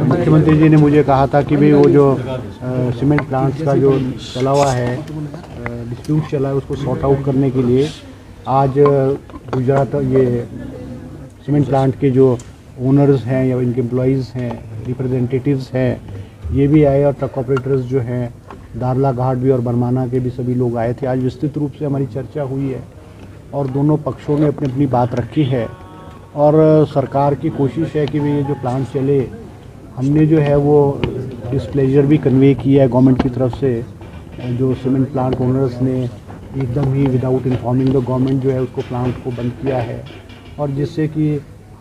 मुख्यमंत्री जी ने मुझे कहा था कि भाई वो जो सीमेंट प्लांट्स का जो चला हुआ है डिस्प्यूट चला है उसको सॉर्ट आउट करने के लिए आज गुजरात ये सीमेंट प्लांट के जो ओनर्स हैं या इनके एम्प्लॉइज़ हैं, रिप्रेजेंटेटिव्स हैं, ये भी आए और ट्रक ऑपरेटर्स जो हैं दारला घाट भी और बरमाना के भी सभी लोग आए थे। आज विस्तृत रूप से हमारी चर्चा हुई है और दोनों पक्षों ने अपनी अपनी बात रखी है और सरकार की कोशिश है कि ये जो प्लांट चले, हमने जो है वो डिस्प्लेजर भी कन्वे किया है गवर्नमेंट की तरफ से। जो सीमेंट प्लांट ओनर्स ने एकदम ही विदाउट इन्फॉर्मिंग द गवर्नमेंट जो है उसको प्लांट को बंद किया है और जिससे कि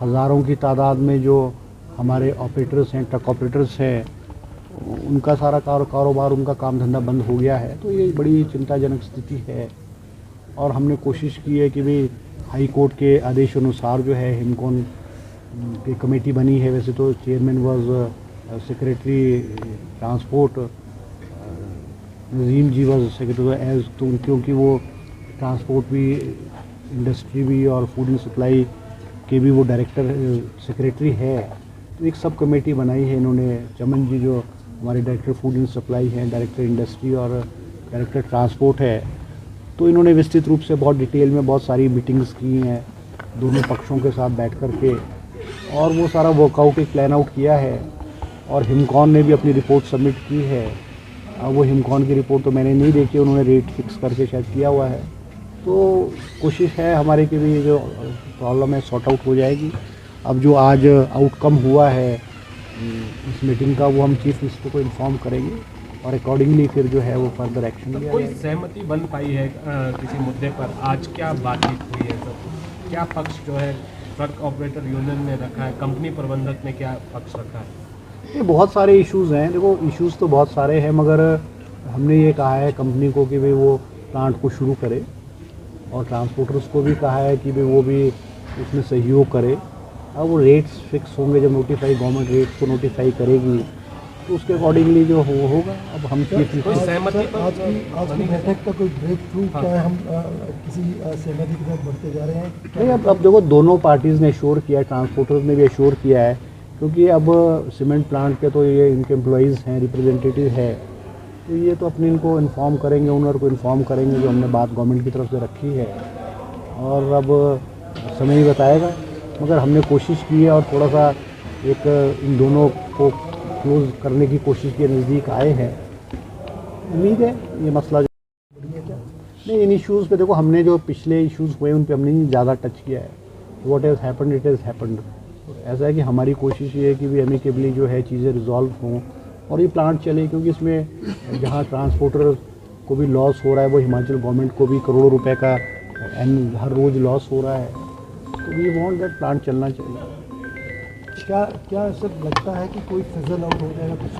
हज़ारों की तादाद में जो हमारे ऑपरेटर्स हैं, ट्रक ऑपरेटर्स हैं, उनका सारा कारोबार, उनका काम धंधा बंद हो गया है। तो ये बड़ी चिंताजनक स्थिति है और हमने कोशिश की है कि भाई हाई कोर्ट के आदेश अनुसार जो है हिमकॉन की कमेटी बनी है। वैसे तो chairman was secretary transport, Najeem ji was secretary as, तो क्योंकि वो ट्रांसपोर्ट भी, इंडस्ट्री भी और फूड एंड सप्लाई के भी वो डायरेक्टर सेक्रेटरी है। तो एक सब कमेटी बनाई है इन्होंने। चमन जी जो हमारे डायरेक्टर फूड एंड सप्लाई हैं, डायरेक्टर इंडस्ट्री और डायरेक्टर ट्रांसपोर्ट है, तो इन्होंने विस्तृत रूप से बहुत डिटेल में बहुत सारी मीटिंग्स की हैं दोनों पक्षों के साथ बैठ कर के और वो सारा वर्कआउट एक प्लान आउट किया है और हिमकॉन ने भी अपनी रिपोर्ट सबमिट की है। वो हिमकॉन की रिपोर्ट तो मैंने नहीं देखी, उन्होंने रेट फिक्स करके शायद किया हुआ है। तो कोशिश है हमारे कि भी जो प्रॉब्लम है सॉर्ट आउट हो जाएगी। अब जो आज आउटकम हुआ है इस मीटिंग का वो हम चीफ मिनिस्टर को इन्फॉर्म करेंगे और अकॉर्डिंगली फिर जो है वो फर्दर एक्शन लिया कोई सहमति बन पाई है किसी मुद्दे पर? आज क्या बातचीत हुई है? सब क्या पक्ष जो है ट्रक ऑपरेटर यूनियन ने रखा है, कंपनी प्रबंधक ने क्या पक्ष रखा है? ये बहुत सारे इश्यूज़ हैं। देखो इश्यूज़ तो बहुत सारे हैं, मगर हमने ये कहा है कंपनी को कि भाई वो प्लांट को शुरू करे और ट्रांसपोर्टर्स को भी कहा है कि भाई वो भी उसमें सहयोग करे। अब वो रेट्स फिक्स होंगे, जब नोटिफाई गवर्नमेंट रेट्स को नोटिफाई करेगी तो उसके अकॉर्डिंगली जो होगा। अब हम कोई सहमति पर आज की बैठक का कोई ब्रेक थ्रू क्या हम किसी सहमति की तरफ बढ़ते जा रहे हैं? नहीं, अब देखो दोनों पार्टीज़ ने एश्योर किया है, ट्रांसपोर्टर्स ने भी एश्योर किया है, क्योंकि अब सीमेंट प्लांट के तो ये इनके एम्प्लॉइज़ हैं, रिप्रेजेंटेटिव है, तो ये तो अपने इनको इन्फॉर्म करेंगे, ओनर को इन्फॉर्म करेंगे जो हमने बात गवर्नमेंट की तरफ से रखी है और अब समय ही बताएगा। मगर हमने कोशिश की है और थोड़ा सा एक इन दोनों को क्लोज करने की कोशिश के नज़दीक आए हैं। उम्मीद है ये मसला नहीं, इन इश्यूज़ पे देखो हमने जो पिछले इश्यूज़ हुए उन पे हमने नहीं ज़्यादा टच किया है। What has happened it has happened. ऐसा है कि हमारी कोशिश ये है कि भी एमिकेबली जो है चीज़ें रिजॉल्व हों और ये प्लांट चले, क्योंकि इसमें जहाँ ट्रांसपोर्टर को भी लॉस हो रहा है वो हिमाचल गवर्नमेंट को भी करोड़ों रुपए का हर रोज़ लॉस हो रहा है। तो वी वांट दैट प्लांट चलना चाहिए। क्या ऐसा लगता है कि कोई फिजल आउट हो जाएगा, कुछ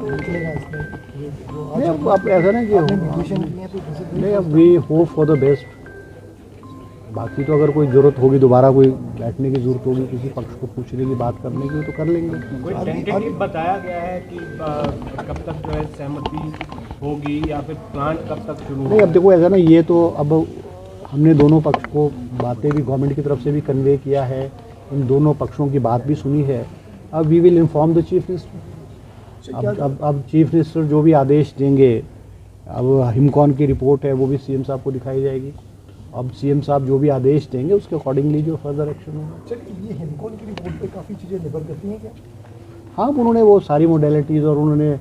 निकलेगा इसमें? नहीं, अब ऐसा नहीं कि नहीं, अब we hope for the best. बाकी तो अगर कोई ज़रूरत होगी, दोबारा कोई बैठने की ज़रूरत होगी, किसी पक्ष को पूछने की, बात करने की, तो कर लेंगे। कोई टेंटेटिव बताया गया है कि कब तक जो है सहमति होगी या फिर प्लांट कब तक शुरू होगा? नहीं, अब देखो ऐसा ना, ये तो अब हमने दोनों पक्ष को बातें भी गवर्नमेंट की तरफ से भी कन्वे किया है, इन दोनों पक्षों की बात भी सुनी है। अब we will inform the chief minister. अब चीफ मिनिस्टर जो भी आदेश देंगे, अब हिमकॉन की रिपोर्ट है वो भी सीएम साहब को दिखाई जाएगी। अब सीएम साहब जो भी आदेश देंगे उसके अकॉर्डिंगली जो फर्दर एक्शन होगा। चलिए, ये हिमकॉन की रिपोर्ट पे काफ़ी चीज़ें निर्भर करती हैं क्या? हाँ, उन्होंने वो सारी मोडेलिटीज़ और उन्होंने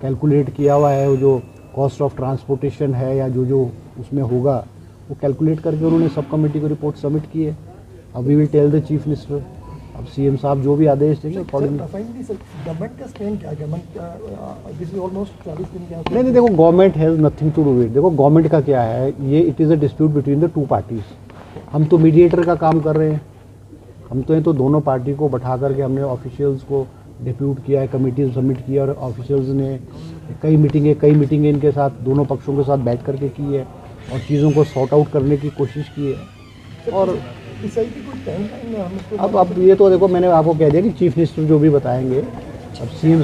कैलकुलेट किया हुआ है, वो जो कॉस्ट ऑफ ट्रांसपोर्टेशन है या जो जो उसमें होगा वो कैलकुलेट करके उन्होंने सब कमेटी को रिपोर्ट सबमिट की है। अब we will tell the chief minister. अब सीएम साहब जो भी आदेश देंगे अकॉर्डिंगली। गवर्नमेंट का स्टैंड क्या है? गवर्नमेंट दिस इज ऑलमोस्ट 40 दिन क्या? नहीं, देखो government has nothing to do with. देखो गवर्नमेंट का क्या है, ये it is a dispute between the two parties. हम तो मीडिएटर का काम कर रहे हैं। हम तो ये तो दोनों पार्टी को बैठा करके हमने ऑफिशियल्स को डिप्यूट किया है, कमेटी सबमिट किया और ऑफिशियल्स ने कई मीटिंगें इनके साथ दोनों पक्षों के साथ बैठ करके की है और चीज़ों को सॉर्ट आउट करने की कोशिश की है। और अब ये तो देखो मैंने आपको कह दिया कि चीफ मिनिस्टर जो भी बताएंगे। अब सीएम